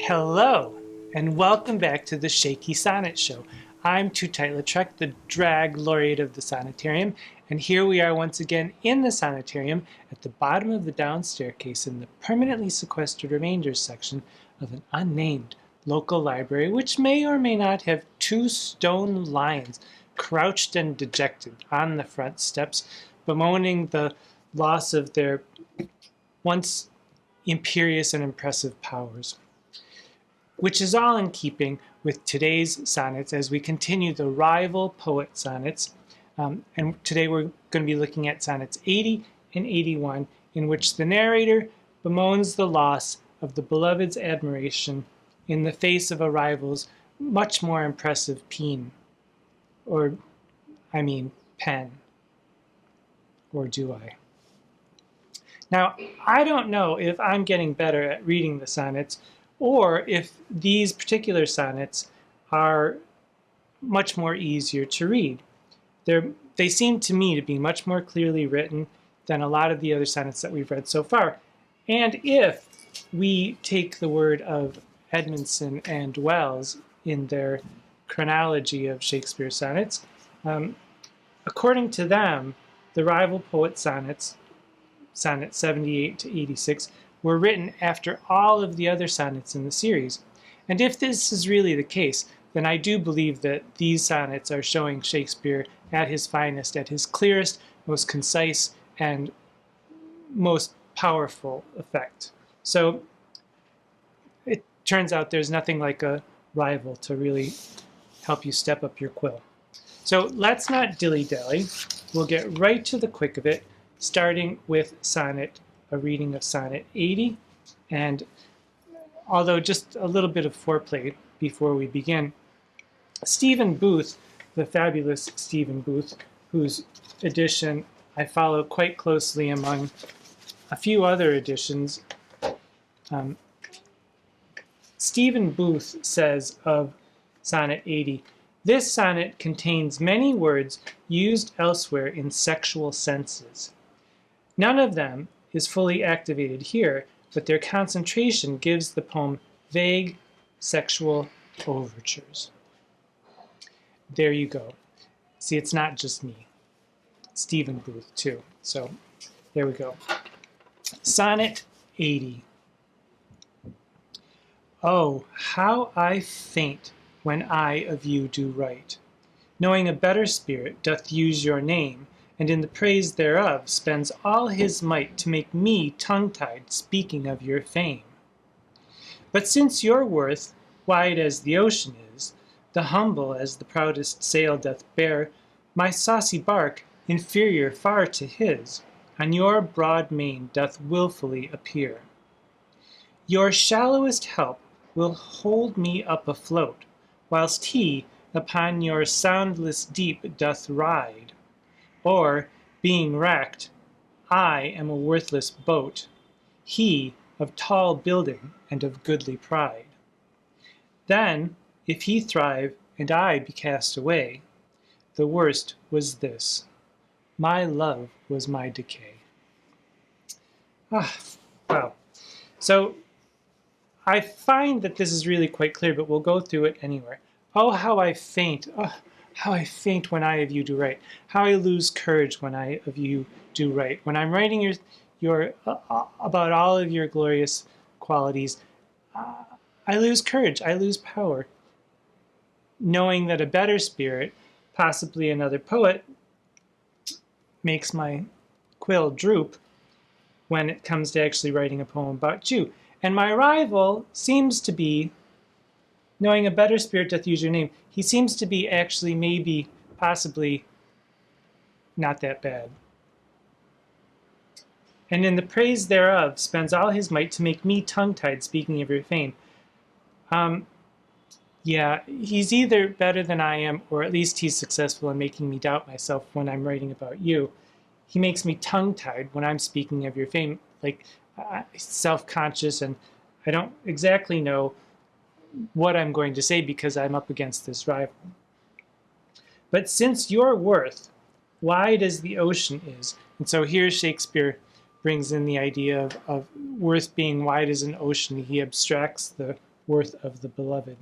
Hello, and welcome back to the Shakey Sonnet Show. I'm Tootight Lautrec, the drag laureate of the Sonnetarium, and here we are once again in the Sonnetarium at the bottom of the down staircase in the permanently sequestered remainders section of an unnamed local library, which may or may not have two stone lions crouched and dejected on the front steps, bemoaning the loss of their once imperious and impressive powers, which is all in keeping with today's sonnets as we continue the rival poet sonnets. And today we're going to be looking at sonnets 80 and 81, in which the narrator bemoans the loss of the beloved's admiration in the face of a rival's much more impressive pen. Pen. Or do I? Now, I don't know if I'm getting better at reading the sonnets or if these particular sonnets are much more easier to read. They seem to me to be much more clearly written than a lot of the other sonnets that we've read so far. And if we take the word of Edmondson and Wells in their chronology of Shakespeare sonnets, according to them, the rival poet sonnets, Sonnet 78 to 86, were written after all of the other sonnets in the series. And if this is really the case, then I do believe that these sonnets are showing Shakespeare at his finest, at his clearest, most concise, and most powerful effect. So it turns out there's nothing like a rival to really help you step up your quill. So let's not dilly-dally. We'll get right to the quick of it, starting with a reading of Sonnet 80. And although just a little bit of foreplay before we begin, Stephen Booth, the fabulous Stephen Booth, whose edition I follow quite closely among a few other editions, Stephen Booth says of Sonnet 80, "This sonnet contains many words used elsewhere in sexual senses. None of them is fully activated here, but their concentration gives the poem vague sexual overtures." There you go. See, it's not just me. Stephen Booth, too. So there we go. Sonnet 80. Oh, how I faint when I of you do write, knowing a better spirit doth use your name, and in the praise thereof spends all his might to make me tongue-tied speaking of your fame. But since your worth, wide as the ocean is, the humble as the proudest sail doth bear, my saucy bark, inferior far to his, on your broad main doth wilfully appear. Your shallowest help will hold me up afloat, whilst he upon your soundless deep doth ride. Or, being wrecked, I am a worthless boat, he of tall building and of goodly pride. Then, if he thrive and I be cast away, the worst was this, my love was my decay. Wow. So, I find that this is really quite clear, but we'll go through it anyway. Oh, how I faint. Oh, how I faint when I of you do write. How I lose courage when I of you do write. When I'm writing your about all of your glorious qualities, I lose courage. I lose power. Knowing that a better spirit, possibly another poet, makes my quill droop when it comes to actually writing a poem about you. And my rival seems to be, knowing a better spirit doth use your name, he seems to be actually maybe, possibly, not that bad. And in the praise thereof spends all his might to make me tongue-tied speaking of your fame. Yeah, he's either better than I am, or at least he's successful in making me doubt myself when I'm writing about you. He makes me tongue-tied when I'm speaking of your fame, like self-conscious, and I don't exactly know what I'm going to say because I'm up against this rival. But since your worth, wide as the ocean is, and so here Shakespeare brings in the idea of worth being wide as an ocean. He abstracts the worth of the beloved.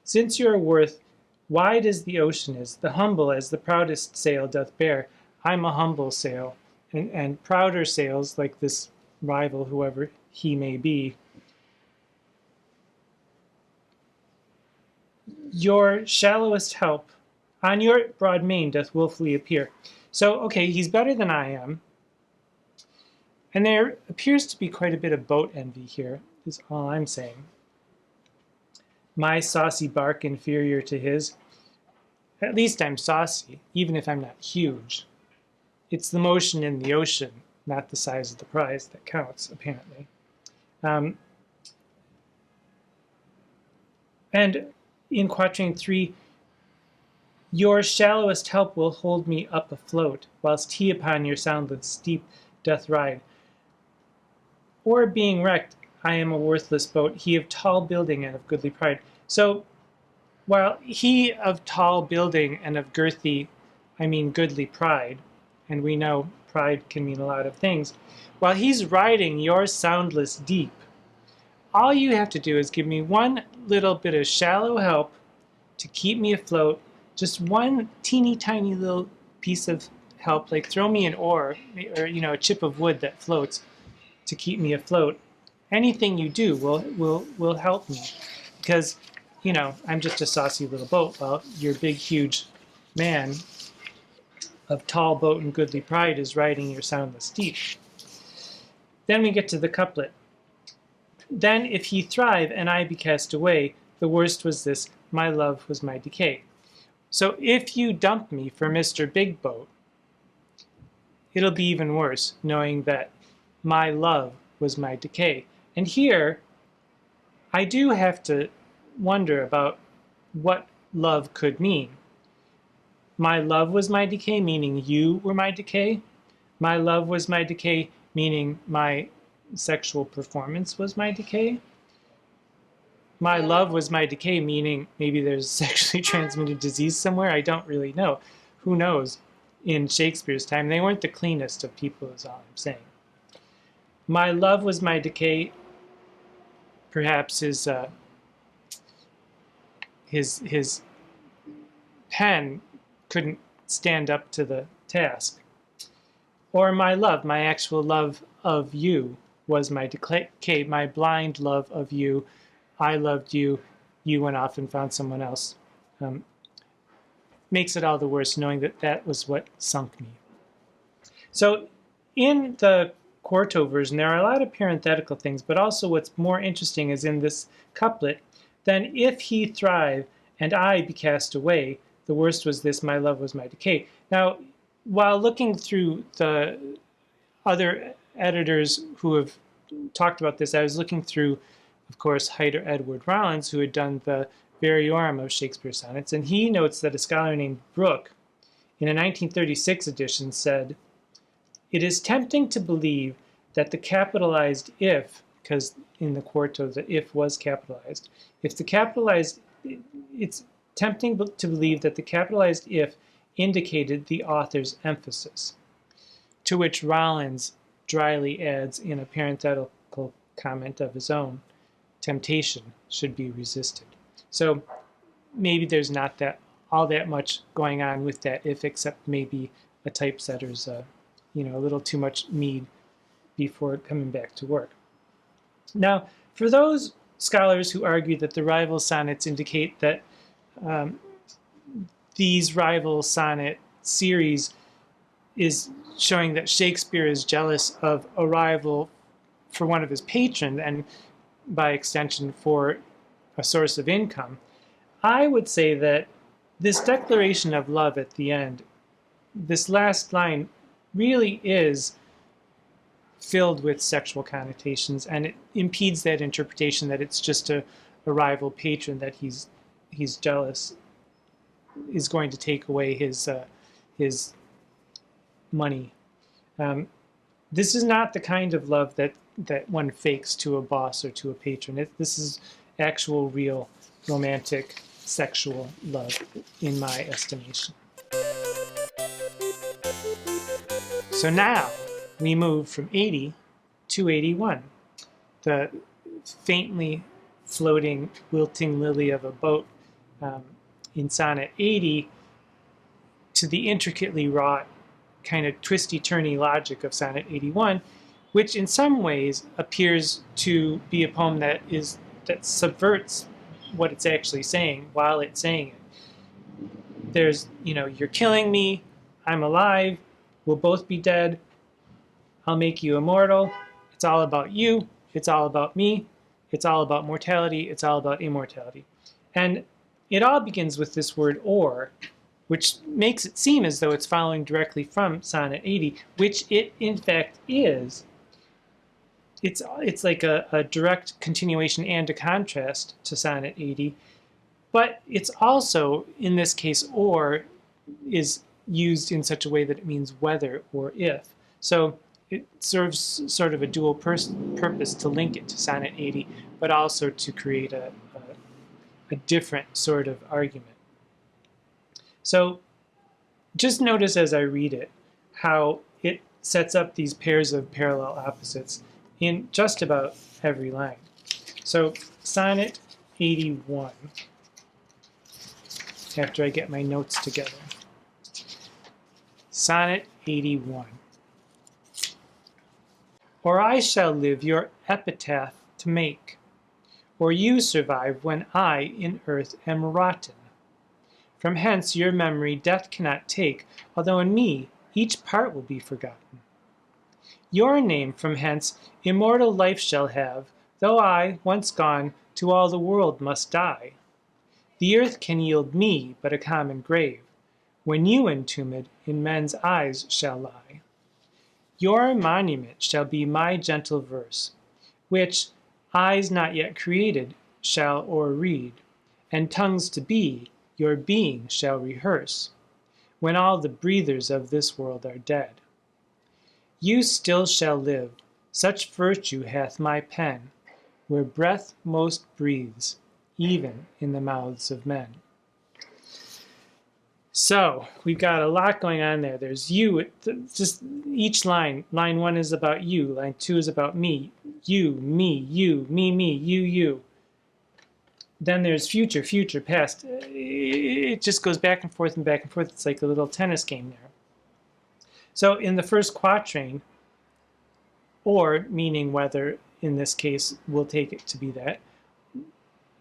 Since your worth wide as the ocean is, the humble as the proudest sail doth bear, I'm a humble sail, and prouder sails, like this rival, whoever he may be, your shallowest help on your broad main doth wilfully appear. So, okay, he's better than I am. And there appears to be quite a bit of boat envy here, is all I'm saying. My saucy bark inferior to his. At least I'm saucy, even if I'm not huge. It's the motion in the ocean, not the size of the prize, that counts, apparently. And in quatrain 3, your shallowest help will hold me up afloat, whilst he upon your soundless steep doth ride. Or being wrecked, I am a worthless boat, he of tall building and of goodly pride. So, while he of tall building and of girthy, I mean goodly pride, and we know pride can mean a lot of things, while he's riding your soundless deep, all you have to do is give me one little bit of shallow help to keep me afloat, just one teeny tiny little piece of help, like throw me an oar or a chip of wood that floats to keep me afloat. Anything you do will help me, because I'm just a saucy little boat while your big huge man of tall boat and goodly pride is riding your soundless steep. Then we get to the couplet. Then if he thrive and I be cast away, the worst was this, my love was my decay. So if you dump me for Mr. Big Boat, it'll be even worse, knowing that my love was my decay. And here, I do have to wonder about what love could mean. My love was my decay, meaning you were my decay. My love was my decay, meaning my sexual performance was my decay. My love was my decay, meaning maybe there's sexually transmitted disease somewhere. I don't really know. Who knows? In Shakespeare's time, they weren't the cleanest of people, is all I'm saying. My love was my decay. Perhaps his pen couldn't stand up to the task. Or my love, my actual love of you, was my decay, my blind love of you. I loved you, you went off and found someone else. Makes it all the worse knowing that that was what sunk me. So in the quarto version, there are a lot of parenthetical things, but also what's more interesting is in this couplet, then if he thrive and I be cast away, the worst was this, my love was my decay. Now, while looking through the other editors who have talked about this, I was looking through, of course, Heider Edward Rollins, who had done the Variorum of Shakespeare's sonnets, and he notes that a scholar named Brooke, in a 1936 edition, said, "It is tempting to believe that the capitalized if," because in the quarto the if was capitalized, it's tempting to believe that the capitalized if indicated the author's emphasis, to which Rollins dryly adds in a parenthetical comment of his own, temptation should be resisted. So maybe there's not all that much going on with that if, except maybe a typesetter's a little too much mead before coming back to work. Now, for those scholars who argue that the rival sonnets indicate that these rival sonnet series is showing that Shakespeare is jealous of a rival for one of his patrons and by extension for a source of income, I would say that this declaration of love at the end, this last line, really is filled with sexual connotations, and it impedes that interpretation that it's just a rival patron that he's jealous is going to take away his money. This is not the kind of love that one fakes to a boss or to a patron. This is actual, real, romantic, sexual love, in my estimation. So now we move from 80 to 81, the faintly floating, wilting lily of a boat in Sonnet 80 to the intricately wrought, kind of twisty-turny logic of Sonnet 81, which in some ways appears to be a poem that subverts what it's actually saying while it's saying it. There's, you're killing me, I'm alive, we'll both be dead, I'll make you immortal, it's all about you, it's all about me, it's all about mortality, it's all about immortality. And it all begins with this word or, which makes it seem as though it's following directly from Sonnet 80, which it in fact is. It's like a direct continuation and a contrast to Sonnet 80, but it's also, in this case, or is used in such a way that it means whether or if. So it serves sort of a dual purpose to link it to Sonnet 80, but also to create a different sort of argument. So just notice as I read it how it sets up these pairs of parallel opposites in just about every line. So Sonnet 81, after I get my notes together. Sonnet 81. Or I shall live your epitaph to make, or you survive when I in earth am rotten. From hence your memory death cannot take, although in me each part will be forgotten. Your name from hence immortal life shall have, though I, once gone, to all the world must die. The earth can yield me but a common grave, when you entombed in men's eyes shall lie. Your monument shall be my gentle verse, which eyes not yet created shall o'erread, and tongues to be your being shall rehearse, when all the breathers of this world are dead. You still shall live, such virtue hath my pen, where breath most breathes, even in the mouths of men. So we've got a lot going on there. There's you, just each line. Line 1 is about you, line 2 is about me, you, me, you. Then there's future, past. It just goes back and forth and back and forth. It's like a little tennis game there. So in the first quatrain, or meaning whether, in this case, we'll take it to be that,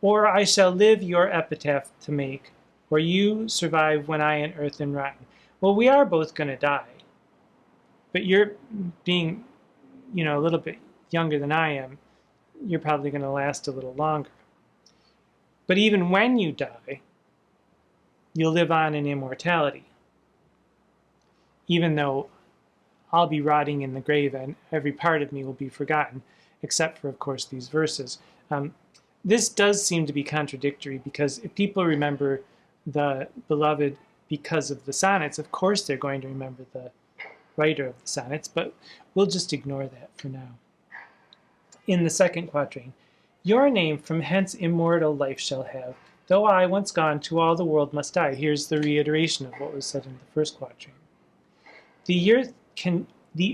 or I shall live your epitaph to make, or you survive when I in earth am rotten. Well, we are both going to die. But you're being, a little bit younger than I am, you're probably going to last a little longer. But even when you die, you'll live on in immortality. Even though I'll be rotting in the grave and every part of me will be forgotten, except for, of course, these verses. This does seem to be contradictory, because if people remember the beloved because of the sonnets, of course they're going to remember the writer of the sonnets, but we'll just ignore that for now. In the second quatrain, your name from hence immortal life shall have, though I, once gone, to all the world must die. Here's the reiteration of what was said in the first quatrain. The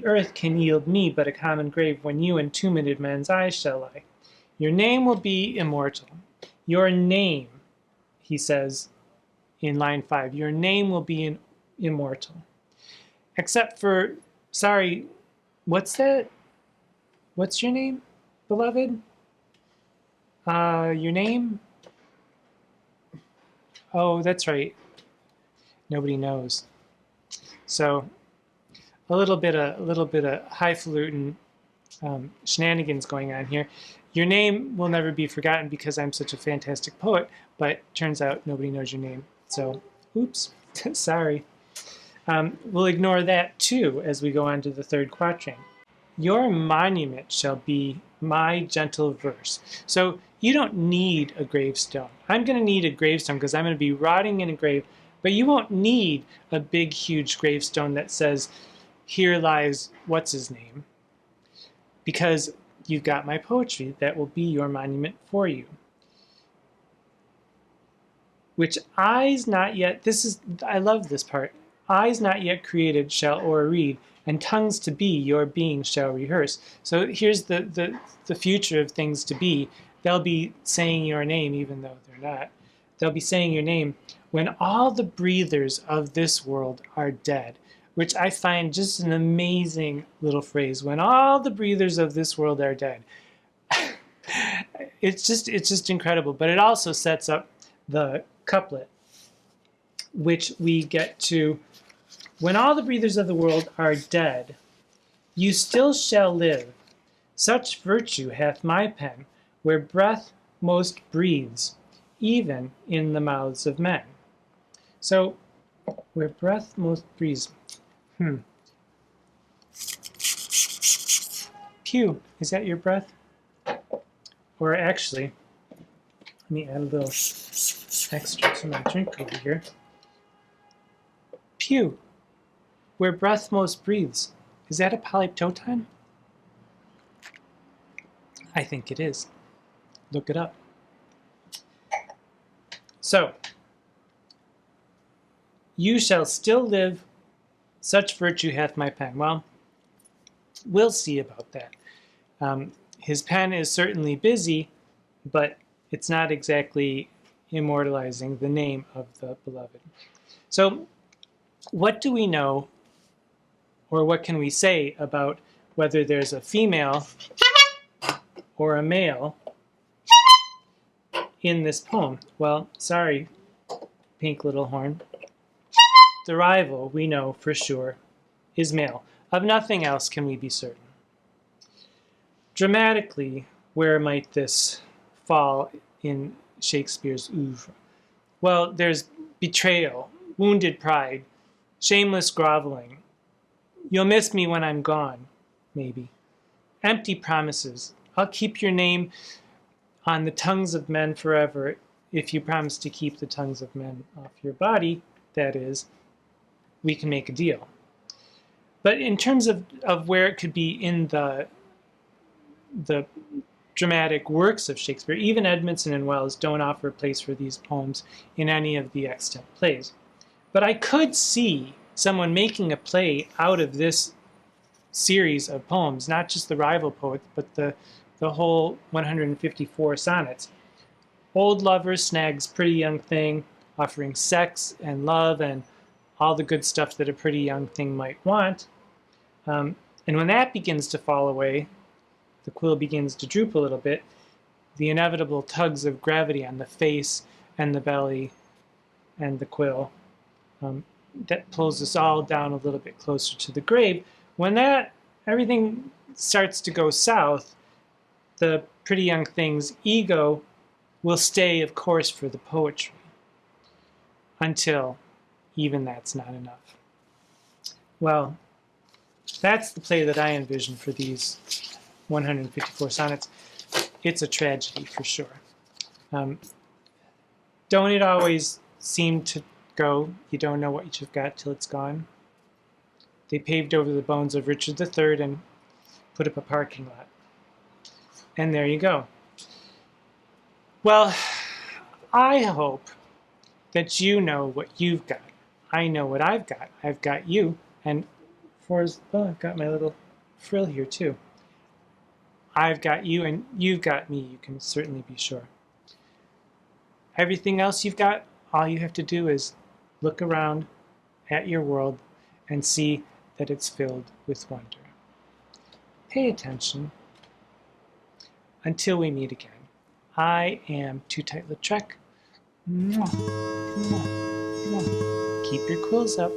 earth can yield me but a common grave, when you entombed in men's eyes shall lie. Your name will be immortal. Your name, he says in line 5, your name will be immortal. Except for, sorry, what's that? What's your name, beloved? Your name? Oh, that's right. Nobody knows. So a little bit of highfalutin shenanigans going on here. Your name will never be forgotten because I'm such a fantastic poet, but turns out nobody knows your name. So, oops, sorry. We'll ignore that too as we go on to the third quatrain. Your monument shall be my gentle verse. So you don't need a gravestone. I'm going to need a gravestone because I'm going to be rotting in a grave, but you won't need a big, huge gravestone that says, here lies what's his name, because you've got my poetry that will be your monument for you. Which eyes not yet, I love this part, eyes not yet created shall o'erread, and tongues to be your being shall rehearse. So here's the future of things to be. they'll be saying your name, even though they're not. They'll be saying your name when all the breathers of this world are dead, which I find just an amazing little phrase. When all the breathers of this world are dead. It's just incredible. But it also sets up the couplet, which we get to: when all the breathers of the world are dead, you still shall live. Such virtue hath my pen, where breath most breathes, even in the mouths of men. So, where breath most breathes. Pew, is that your breath? Or actually, let me add a little extra to my drink over here. Pew, where breath most breathes. Is that a polyptoton? I think it is. Look it up. So, you shall still live, such virtue hath my pen. Well, we'll see about that. His pen is certainly busy, but it's not exactly immortalizing the name of the beloved. So, what do we know, or what can we say about whether there's a female or a male in this poem? Well, sorry, pink little horn. The rival, we know for sure, is male. Of nothing else can we be certain. Dramatically, where might this fall in Shakespeare's oeuvre? Well, there's betrayal, wounded pride, shameless groveling. You'll miss me when I'm gone, maybe. Empty promises. I'll keep your name on the tongues of men forever if you promise to keep the tongues of men off your body, that is. We can make a deal. But in terms of where it could be in the dramatic works of Shakespeare, even Edmondson and Wells don't offer a place for these poems in any of the extant plays. But I could see someone making a play out of this series of poems, not just the rival poet, but the whole 154 sonnets. Old lover snags pretty young thing, offering sex and love and all the good stuff that a pretty young thing might want. And when that begins to fall away, the quill begins to droop a little bit, the inevitable tugs of gravity on the face and the belly and the quill, that pulls us all down a little bit closer to the grave. When that everything starts to go south, the pretty young thing's ego will stay, of course, for the poetry, until even that's not enough. Well, that's the play that I envision for these 154 sonnets. It's a tragedy for sure. Don't it always seem to go, you don't know what you've got till it's gone? They paved over the bones of Richard III and put up a parking lot. And there you go. Well, I hope that you know what you've got. I know what I've got. I've got you. And I've got my little frill here too. I've got you and you've got me, you can certainly be sure. Everything else you've got, all you have to do is look around at your world and see that it's filled with wonder. Pay attention. Until we meet again, I am Tootight Lautrec. Keep your quills up.